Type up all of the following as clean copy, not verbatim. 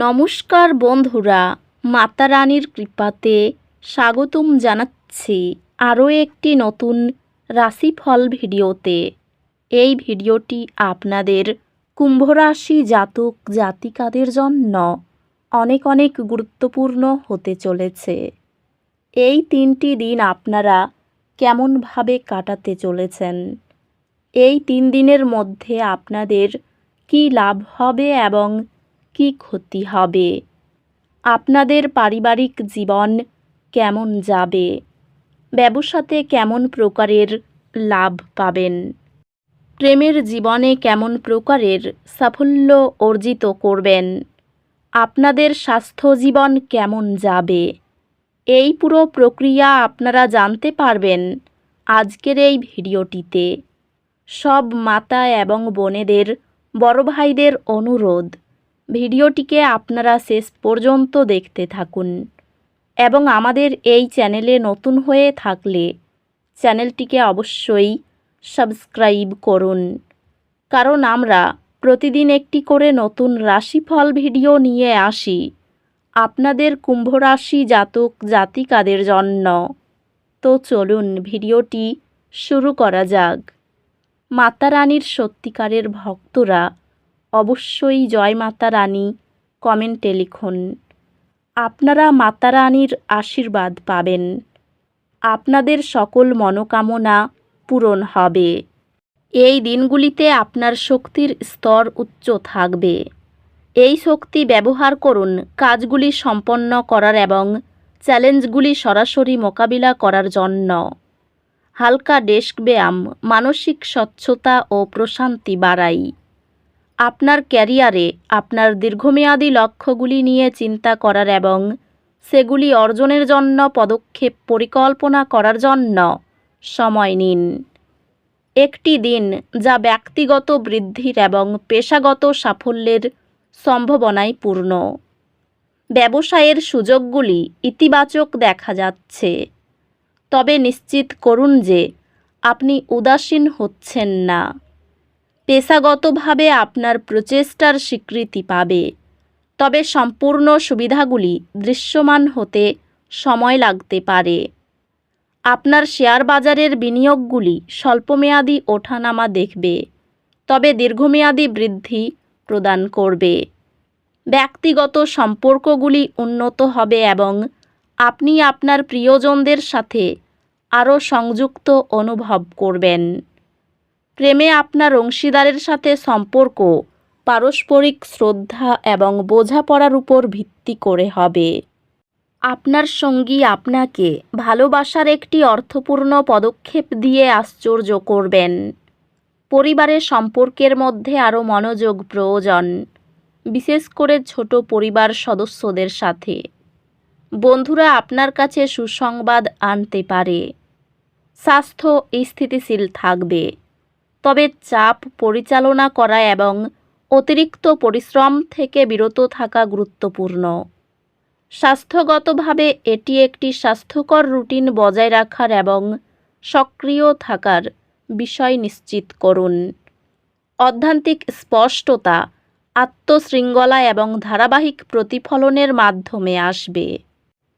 নমস্কার বন্ধুরা, মাতা রানীর কৃপাতে স্বাগতম জানাচ্ছি আরও একটি নতুন রাশিফল ভিডিওতে। এই ভিডিওটি আপনাদের কুম্ভ রাশি জাতক জাতিকাদের জন্য অনেক অনেক গুরুত্বপূর্ণ হতে চলেছে। এই 3টি দিন আপনারা কেমনভাবে কাটাতে চলেছেন, এই 3 দিনের মধ্যে আপনাদের কী লাভ হবে এবং কী ক্ষতি হবে, আপনাদের পারিবারিক জীবন কেমন যাবে, ব্যবসাতে কেমন প্রকারের লাভ পাবেন, প্রেমের জীবনে কেমন প্রকারের সাফল্য অর্জিত করবেন, আপনাদের স্বাস্থ্য জীবন কেমন যাবে, এই পুরো প্রক্রিয়া আপনারা জানতে পারবেন আজকের এই ভিডিওটিতে। সব মাতা এবং বোনেদের, বড় ভাইদের অনুরোধ, ভিডিওটিকে আপনারা শেষ পর্যন্ত দেখতে থাকুন এবং আমাদের এই চ্যানেলে নতুন হয়ে থাকলে চ্যানেলটিকে অবশ্যই সাবস্ক্রাইব করুন, কারণ আমরা প্রতিদিন একটি করে নতুন রাশিফল ভিডিও নিয়ে আসি আপনাদের কুম্ভ রাশি জাতক জাতিকাদের জন্য। তো চলুন ভিডিওটি শুরু করা যাক। মাতা রানীর সত্যিকারের ভক্তরা অবশ্যই জয় মাতা রানী কমেন্টে লিখুন। আপনারা মাতা রানীর আশীর্বাদ পাবেন, আপনাদের সকল মনোকামনা পূরণ হবে। এই দিনগুলিতে আপনার শক্তির স্তর উচ্চ থাকবে। এই শক্তি ব্যবহার করুন কাজগুলি সম্পন্ন করার এবং চ্যালেঞ্জগুলি সরাসরি মোকাবিলা করার জন্য। হালকা ডেস্ক ব্যায়াম মানসিক স্বচ্ছতা ও প্রশান্তি বাড়ায়। আপনার ক্যারিয়ারে আপনার দীর্ঘমেয়াদী লক্ষ্যগুলি নিয়ে চিন্তা করার এবং সেগুলি অর্জনের জন্য পদক্ষেপ পরিকল্পনা করার জন্য সময় নিন। একটি দিন যা ব্যক্তিগত বৃদ্ধির এবং পেশাগত সাফল্যের সম্ভাবনায় পূর্ণ। ব্যবসায়ের সুযোগগুলি ইতিবাচক দেখা যাচ্ছে, তবে নিশ্চিত করুন যে আপনি উদাসীন হচ্ছেন না। পেশাগতভাবে আপনার প্রচেষ্টার স্বীকৃতি পাবে, তবে সম্পূর্ণ সুবিধাগুলি দৃশ্যমান হতে সময় লাগতে পারে। আপনার শেয়ার বাজারের বিনিয়োগগুলি স্বল্পমেয়াদী ওঠানামা দেখবে, তবে দীর্ঘমেয়াদী বৃদ্ধি প্রদান করবে। ব্যক্তিগত সম্পর্কগুলি উন্নত হবে এবং আপনি আপনার প্রিয়জনদের সাথে আরও সংযুক্ত অনুভব করবেন। প্রেমে আপনার অংশীদারের সাথে সম্পর্ক পারস্পরিক শ্রদ্ধা এবং বোঝাপড়ার উপর ভিত্তি করে হবে। আপনার সঙ্গী আপনাকে ভালোবাসার একটি অর্থপূর্ণ পদক্ষেপ দিয়ে আশ্চর্য করবেন। পরিবারের সম্পর্কের মধ্যে আরও মনোযোগ প্রয়োজন, বিশেষ করে ছোট পরিবার সদস্যদের সাথে। বন্ধুরা আপনার কাছে সুসংবাদ আনতে পারে। স্বাস্থ্য স্থিতিশীল থাকবে, তবে চাপ পরিচালনা করা এবং অতিরিক্ত পরিশ্রম থেকে বিরত থাকা গুরুত্বপূর্ণ। স্বাস্থ্যগতভাবে এটি একটি স্বাস্থ্যকর রুটিন বজায় রাখার এবং সক্রিয় থাকার বিষয় নিশ্চিত করুন। অধ্যাত্মিক স্পষ্টতা, আত্মশৃঙ্খলা এবং ধারাবাহিক প্রতিফলনের মাধ্যমে আসবে।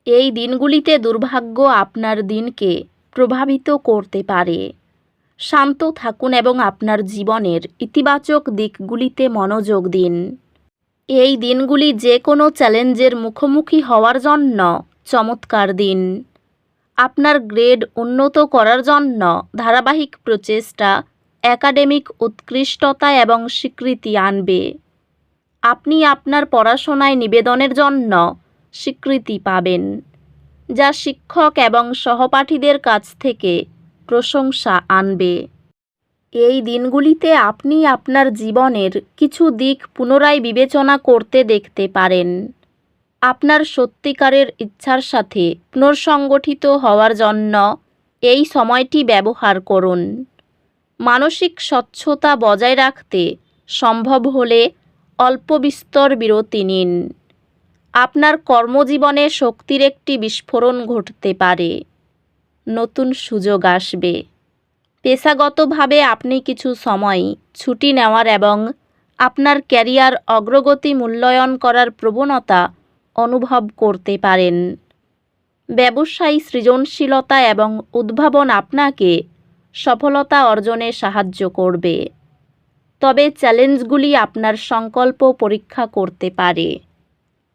এই দিনগুলিতে দুর্ভাগ্য আপনার দিনকে প্রভাবিত করতে পারে। শান্ত থাকুন এবং আপনার জীবনের ইতিবাচক দিকগুলিতে মনোযোগ দিন। এই দিনগুলি যে কোনো চ্যালেঞ্জের মুখোমুখি হওয়ার জন্য চমৎকার দিন। আপনার গ্রেড উন্নত করার জন্য ধারাবাহিক প্রচেষ্টা একাডেমিক উৎকৃষ্টতা এবং স্বীকৃতি আনবে। আপনি আপনার পড়াশোনায় নিবেদনের জন্য স্বীকৃতি পাবেন, যা শিক্ষক এবং সহপাঠীদের কাছ থেকে প্রশংসা আনবে। এই দিনগুলিতে আপনি আপনার জীবনের কিছু দিক পুনরায় বিবেচনা করতে দেখতে পারেন। আপনার সত্যিকারের ইচ্ছার সাথে পুনর্সংগঠিত হওয়ার জন্য এই সময়টি ব্যবহার করুন। মানসিক স্বচ্ছতা বজায় রাখতে সম্ভব হলে অল্প বিস্তর বিরতি নিন। আপনার কর্মজীবনে শক্তির একটি বিস্ফোরণ ঘটতে পারে, নতুন সুযোগ আসবে। পেশাগতভাবে আপনি কিছু সময় ছুটি নেওয়ার এবং আপনার ক্যারিয়ার অগ্রগতি মূল্যায়ন করার প্রবণতা অনুভব করতে পারেন। ব্যবসায়ী সৃজনশীলতা এবং উদ্ভাবন আপনাকে সফলতা অর্জনে সাহায্য করবে, তবে চ্যালেঞ্জগুলি আপনার সংকল্প পরীক্ষা করতে পারে।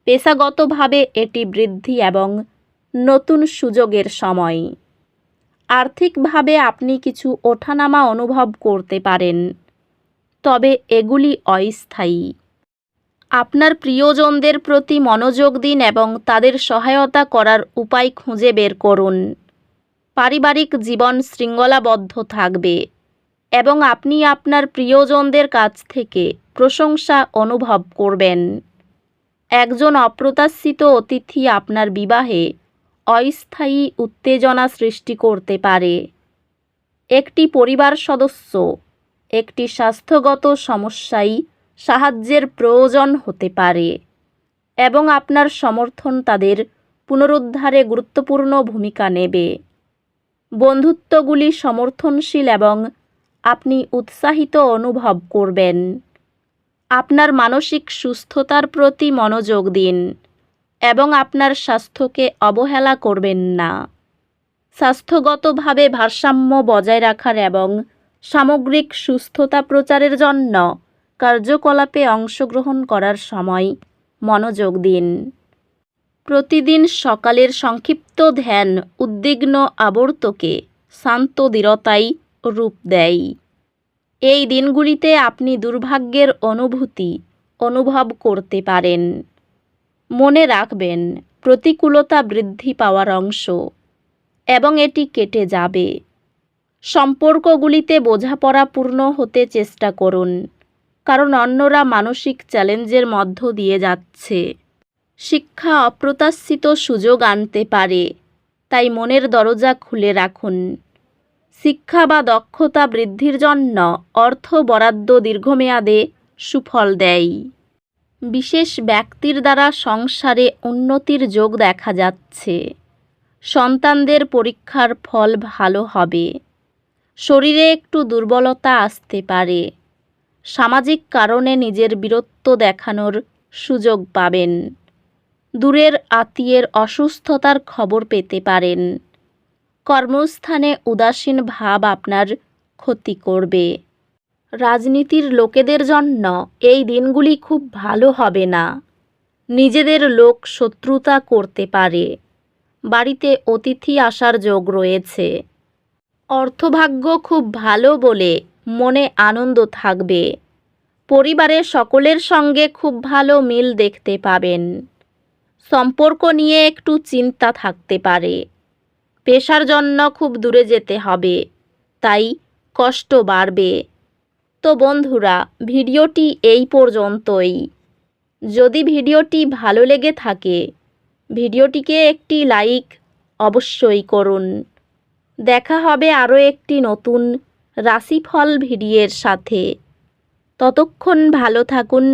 পেশাগতভাবে এটি বৃদ্ধি এবং নতুন সুযোগের সময়। আর্থিকভাবে আপনি কিছু ওঠানামা অনুভব করতে পারেন, তবে এগুলি অস্থায়ী। আপনার প্রিয়জনদের প্রতি মনোযোগ দিন এবং তাদের সহায়তা করার উপায় খুঁজে বের করুন। পারিবারিক জীবন শৃঙ্খলাবদ্ধ থাকবে এবং আপনি আপনার প্রিয়জনদের কাছ থেকে প্রশংসা অনুভব করবেন। একজন অপ্রত্যাশিত অতিথি আপনার বিবাহে অস্থায়ী উত্তেজনা সৃষ্টি করতে পারে। একটি পরিবার সদস্য একটি স্বাস্থ্যগত সমস্যায় সাহায্যের প্রয়োজন হতে পারে এবং আপনার সমর্থন তাদের পুনরুদ্ধারে গুরুত্বপূর্ণ ভূমিকা নেবে। বন্ধুত্বগুলি সমর্থনশীল এবং আপনি উৎসাহিত অনুভব করবেন। আপনার মানসিক সুস্থতার প্রতি মনোযোগ দিন এবং আপনার স্বাস্থ্যকে অবহেলা করবেন না। স্বাস্থ্যগতভাবে ভারসাম্য বজায় রাখার এবং সামগ্রিক সুস্থতা প্রচারের জন্য কার্যকলাপে অংশগ্রহণ করার সময় মনোযোগ দিন। প্রতিদিন সকালের সংক্ষিপ্ত ধ্যান উদ্বিগ্ন আবর্তকে শান্ত দৃঢ়তায় রূপ দেয়। এই দিনগুলিতে আপনি দুর্ভাগ্যের অনুভূতি অনুভব করতে পারেন। মনে রাখবেন, প্রতিকূলতা বৃদ্ধি পাওয়ার অংশ এবং এটি কেটে যাবে। সম্পর্কগুলিতে বোঝাপড়াপূর্ণ হতে চেষ্টা করুন, কারণ অন্যরা মানসিক চ্যালেঞ্জের মধ্য দিয়ে যাচ্ছে। শিক্ষা অপ্রত্যাশিত সুযোগ আনতে পারে, তাই মনের দরজা খুলে রাখুন। শিক্ষা বা দক্ষতা বৃদ্ধির জন্য অর্থ বরাদ্দ দীর্ঘমেয়াদে সুফল দেয়। বিশেষ ব্যক্তির দ্বারা সংসারে উন্নতির যোগ দেখা যাচ্ছে। সন্তানদের পরীক্ষার ফল ভালো হবে। শরীরে একটু দুর্বলতা আসতে পারে। সামাজিক কারণে নিজের বীরত্ব দেখানোর সুযোগ পাবেন। দূরের আত্মীয়ের অসুস্থতার খবর পেতে পারেন। কর্মস্থানে উদাসীন ভাব আপনার ক্ষতি করবে। রাজনীতির লোকেদের জন্য এই দিনগুলি খুব ভালো হবে না। নিজেদের লোক শত্রুতা করতে পারে। বাড়িতে অতিথি আসার যোগ রয়েছে। অর্থভাগ্য খুব ভালো বলে মনে আনন্দ থাকবে। পরিবারের সকলের সঙ্গে খুব ভালো মিল দেখতে পাবেন। সম্পর্ক নিয়ে একটু চিন্তা থাকতে পারে। পেশার জন্য খুব দূরে যেতে হবে, তাই কষ্ট বাড়বে। তো বন্ধুরা, ভিডিওটি এই পর্যন্তই। যদি ভিডিওটি ভালো লেগে থাকে, ভিডিওটিকে একটি লাইক অবশ্যই করুন। দেখা হবে আরও একটি নতুন রাশিফল ভিডিওর সাথে। ততক্ষণ ভালো থাকুন,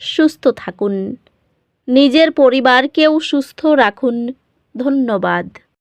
সুস্থ থাকুন, নিজের পরিবারকেও সুস্থ রাখুন। ধন্যবাদ।